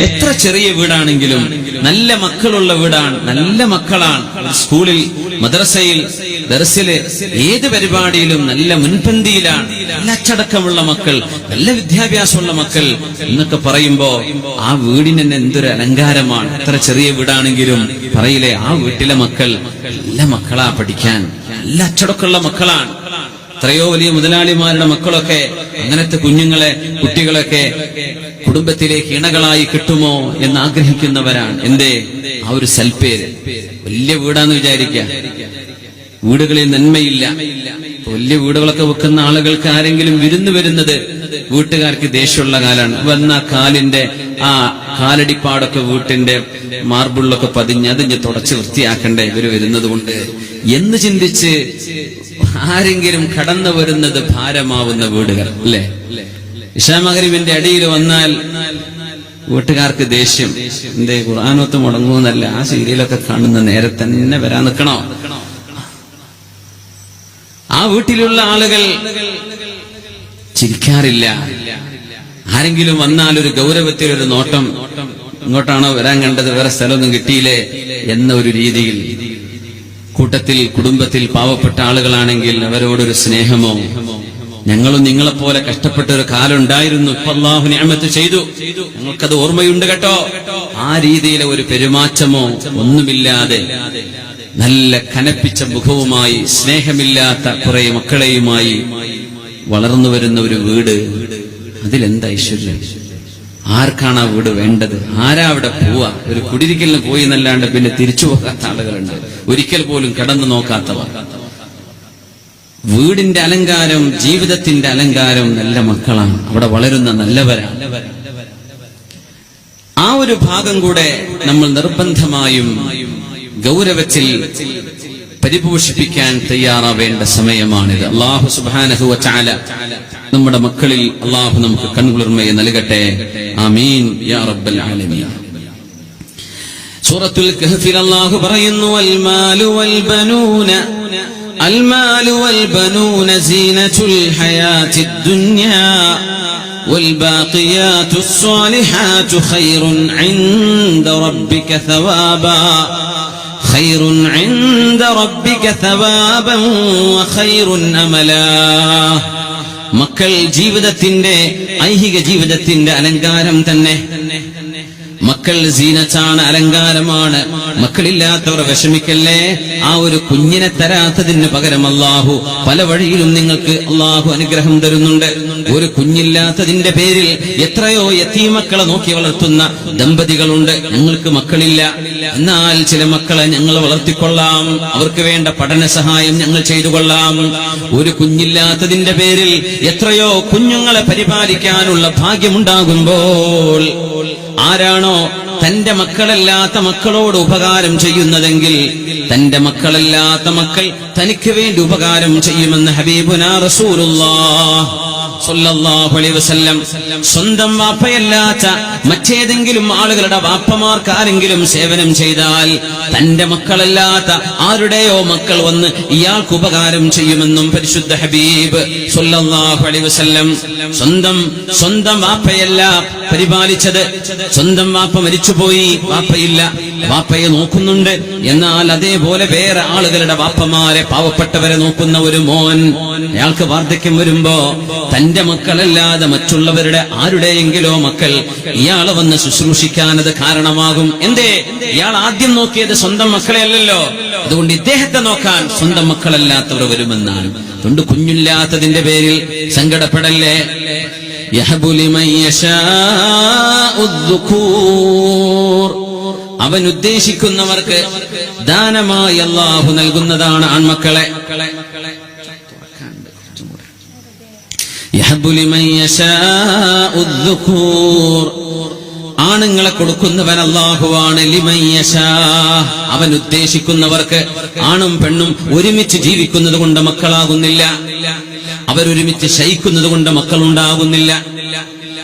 എത്ര ചെറിയ വീടാണെങ്കിലും നല്ല മക്കളുള്ള വീടാണ്, നല്ല മക്കളാണ്. സ്കൂളിൽ, മദ്രസയിൽ, ദർസില്, ഏത് പരിപാടിയിലും നല്ല മുൻപന്തിയിലാണ്. നല്ല അച്ചടക്കമുള്ള മക്കൾ, നല്ല വിദ്യാഭ്യാസമുള്ള മക്കൾ എന്നൊക്കെ പറയുമ്പോ ആ വീടിന് തന്നെ എന്തൊരു അലങ്കാരമാണ്. എത്ര ചെറിയ വീടാണെങ്കിലും പറയില്ലേ, ആ വീട്ടിലെ മക്കൾ നല്ല മക്കളാ, പഠിക്കാൻ നല്ല അച്ചടക്കമുള്ള മക്കളാണ്. എത്രയോ വലിയ മുതലാളിമാരുടെ മക്കളൊക്കെ അങ്ങനത്തെ കുട്ടികളൊക്കെ കുടുംബത്തിലേക്ക് ഇണകളായി കിട്ടുമോ എന്ന് ആഗ്രഹിക്കുന്നവരാണ്. എന്തേ? ആ ഒരു സൽപ്പേര്. വലിയ വീടാന്ന് വിചാരിക്കുക, വീടുകളിൽ നന്മയില്ല. വലിയ വീടുകളൊക്കെ വെക്കുന്ന ആളുകൾക്ക് ആരെങ്കിലും വിരുന്ന് വരുന്നത് വീട്ടുകാർക്ക് ദേഷ്യമുള്ള കാലാണ്. വന്ന കാലിന്റെ ആ കാലടിപ്പാടൊക്കെ വീട്ടിന്റെ മാർബിളിലൊക്കെ അതിഞ്ഞ് തുടച്ച് വൃത്തിയാക്കണ്ടേ ഇവര് വരുന്നത് കൊണ്ട് എന്ന് ചിന്തിച്ച് ആരെങ്കിലും കടന്നു വരുന്നത് ഭാരമാവുന്ന വീടുകൾ അല്ലേ? ഇശാ മഗ്‌രിബിന്റെ അടിയിൽ വന്നാൽ വീട്ടുകാർക്ക് ദേഷ്യം. എന്തേ? ഖുർആനൊത്ത് മുടങ്ങുന്നല്ല, ആ സീരിയലൊക്കെ കാണുന്ന നേരെ തന്നെ വരാൻ നിൽക്കണോ? ആ വീട്ടിലുള്ള ആളുകൾ ചിരിക്കാറില്ല. ആരെങ്കിലും വന്നാൽ ഒരു ഗൗരവത്തിലൊരു നോട്ടം, ഇങ്ങോട്ടാണോ വരാൻ കണ്ടത്, വേറെ സ്ഥലമൊന്നും കിട്ടിയില്ലേ എന്ന ഒരു രീതിയിൽ. കൂട്ടത്തിൽ കുടുംബത്തിൽ പാവപ്പെട്ട ആളുകളാണെങ്കിൽ അവരോടൊരു സ്നേഹമോ, ഞങ്ങളും നിങ്ങളെപ്പോലെ കഷ്ടപ്പെട്ട ഒരു കാലം ഉണ്ടായിരുന്നു, ഇപ്പൊ അല്ലാഹു നിഅമത്ത് ചെയ്തു, ഞങ്ങൾക്കത് ഓർമ്മയുണ്ട് കേട്ടോ, ആ രീതിയിലെ ഒരു പെരുമാറ്റമോ ഒന്നുമില്ലാതെ നല്ല കനപ്പിച്ച മുഖവുമായി സ്നേഹമില്ലാത്ത കുറെ മക്കളെയുമായി വളർന്നു വരുന്ന ഒരു വീട്, അതിലെന്താ ഐശ്വര്യം? ആർക്കാണ് ആ വീട് വേണ്ടത്? ആരാ അവിടെ പോവാ? ഒരു കുടിരിക്കലിന് പോയി എന്നല്ലാണ്ട് പിന്നെ തിരിച്ചു പോകാത്ത ആളുകളുണ്ട്, ഒരിക്കൽ പോലും കടന്നു നോക്കാത്തവർ. വീടിന്റെ അലങ്കാരം, ജീവിതത്തിന്റെ അലങ്കാരം നല്ല മക്കളാണ്, അവിടെ വളരുന്ന നല്ലവരാണ്. ആ ഒരു ഭാഗം കൂടെ നമ്മൾ നിർബന്ധമായും ഗൗരവത്തിൽ പരിപോഷിപ്പിക്കാൻ തയ്യാറാവേണ്ട സമയമാണിത്. അല്ലാഹു സുബ്ഹാനഹു വ തആല നമ്മുടെ മക്കളിൽ അല്ലാഹു നമുക്ക് കൺകുളിർമയെ നൽകട്ടെ. ആമീൻ യാ റബ്ബൽ ആലമീൻ. സൂറത്തുൽ കഹ്ഫിൽ അല്ലാഹു പറയുന്നു, അൽമാലു വൽ ബനൂന സീനത്തുൽ ഹയാത്തിദ് ദുനിയാ വൽബാഖിയാതുസ് സ്വാലിഹാതു ഖൈറുൻ ഇൻദ റബ്ബിക സവാബാ ഖൈറുൻ ഇൻദ റബ്ബിക സവാബൻ വഖൈറുൻ അമലാ. മക്കൾ ജീവിതത്തിന്റെ, ഐഹിക ജീവിതത്തിന്റെ അലങ്കാരം തന്നെ. മക്കൾ സീനത്താണ്, അലങ്കാരമാണ്. മക്കളില്ലാത്തവർ വിഷമിക്കല്ലേ. ആ ഒരു കുഞ്ഞിനെ തരാത്തതിന് പകരം അല്ലാഹു പല വഴിയിലും നിങ്ങൾക്ക് അല്ലാഹു അനുഗ്രഹം തരുന്നുണ്ട്. ഒരു കുഞ്ഞില്ലാത്തതിന്റെ പേരിൽ എത്രയോ യതീമക്കളെ നോക്കി വളർത്തുന്ന ദമ്പതികളുണ്ട്. ഞങ്ങൾക്ക് മക്കളില്ല, എന്നാൽ ചില മക്കളെ ഞങ്ങൾ വളർത്തിക്കൊള്ളാം, അവർക്ക് വേണ്ട പഠന സഹായം ഞങ്ങൾ ചെയ്തു കൊള്ളാം. ഒരു കുഞ്ഞില്ലാത്തതിന്റെ പേരിൽ എത്രയോ കുഞ്ഞുങ്ങളെ പരിപാലിക്കാനുള്ള ഭാഗ്യമുണ്ടാകുമ്പോൾ ആരാണോ തന്റെ മക്കളല്ലാത്ത മക്കളോട് ഉപകാരം ചെയ്യുന്നതെങ്കിൽ തന്റെ മക്കളല്ലാത്ത മക്കൾ തനിക്ക് വേണ്ടി ഉപകാരം ചെയ്യുമെന്ന് ഹബീബുനാ റസൂലുള്ളാഹ് സ്വല്ലല്ലാഹു അലൈഹി വസല്ലം. സ്വന്തം വാപ്പയല്ലാത്ത മറ്റേതെങ്കിലും ആളുകളുടെ വാപ്പമാർക്ക് ആരെങ്കിലും സേവനം ചെയ്താൽ തന്റെ മക്കളല്ലാത്ത ആരുടെയോ മക്കൾ വന്ന് ഇയാൾക്ക് ഉപകാരം ചെയ്യുമെന്നും പരിശുദ്ധ ഹബീബ് സ്വല്ലല്ലാഹു അലൈഹി വസല്ലം. സ്വന്തം വാപ്പയല്ല പരിപാലിച്ചത്, സ്വന്തം വാപ്പ മരിച്ചുപോയി, വാപ്പയില്ല, വാപ്പയെ നോക്കുന്നുണ്ട്, എന്നാൽ അതേപോലെ വേറെ ആളുകളുടെ വാപ്പമാരെ, പാവപ്പെട്ടവരെ നോക്കുന്ന ഒരു മോൻ, അയാൾക്ക് വാർദ്ധക്യം വരുമ്പോ തന്റെ മക്കളല്ലാതെ മറ്റുള്ളവരുടെ ആരുടെയെങ്കിലോ മക്കൾ ഇയാളെ വന്ന് ശുശ്രൂഷിക്കാൻ അത് കാരണമാകും. എന്തേ? ഇയാൾ ആദ്യം നോക്കിയത് സ്വന്തം മക്കളെ അല്ലല്ലോ, അതുകൊണ്ട് ഇദ്ദേഹത്തെ നോക്കാൻ സ്വന്തം മക്കളല്ലാത്തവർ വരുമെന്നാണ്. അതുകൊണ്ട് കുഞ്ഞില്ലാത്തതിന്റെ പേരിൽ സങ്കടപ്പെടല്ലേ. അവൻ ഉദ്ദേശിക്കുന്നവർക്ക് ദാനമായി അല്ലാഹു നൽകുന്നതാണ് ആൺമക്കളെ. ആണുങ്ങളെ കൊടുക്കുന്നവൻ അല്ലാഹുവാണ്. ലിമൻ യശാ, അവൻ ഉദ്ദേശിക്കുന്നവർക്ക്. ആണും പെണ്ണും ഒരുമിച്ച് ജീവിക്കുന്നത് കൊണ്ട് മക്കളാകുന്നില്ല, അവരൊരുമിച്ച് ശയിക്കുന്നത് കൊണ്ട് മക്കളുണ്ടാകുന്നില്ല.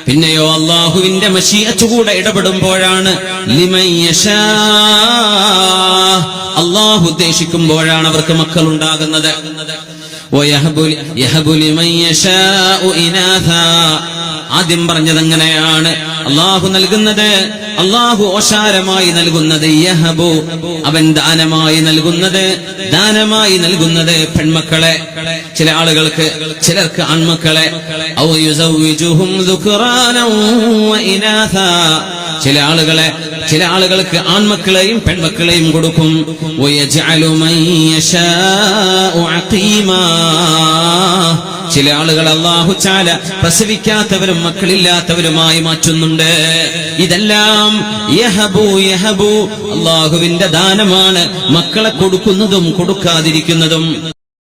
പിന്നെയോ അല്ലാഹുവിന്റെ മശീഅത്ത് കൂടെ ഇടപെടുമ്പോഴാണ് ലിമൻ യശാ, അല്ലാഹു ഉദ്ദേശിക്കുമ്പോഴാണ് അവർക്ക് മക്കൾ ഉണ്ടാകുന്നത്. ആദ്യം പറഞ്ഞത് എങ്ങനെയാണ്? അള്ളാഹു നൽകുന്നത്, അള്ളാഹു ഓശാരമായി നൽകുന്നത് യഹബു, അവൻ ദാനമായി നൽകുന്നത് പെൺമക്കളെ. ചില ആളുകൾക്ക്, ചിലർക്ക് ആൺമക്കളെ. ഔ യുസവ്വിജുഹും ദുക്റാനൻ വഇനാഥാ, ചില ആളുകൾക്ക് ആൺമക്കളെയും പെൺമക്കളെയും കൊടുക്കും. വയജ്അലു മൻ യശാഉ അഖീമാ, ചില ആളുകൾ അല്ലാഹു തആല പ്രസവിക്കാത്തവരും മക്കളില്ലാത്തവരുമായി മാറ്റുന്നുണ്ട്. ഇതെല്ലാം യഹബു അല്ലാഹുവിന്റെ ദാനമാണ്, മക്കളെ കൊടുക്കുന്നതും കൊടുക്കാതിരിക്കുന്നതും.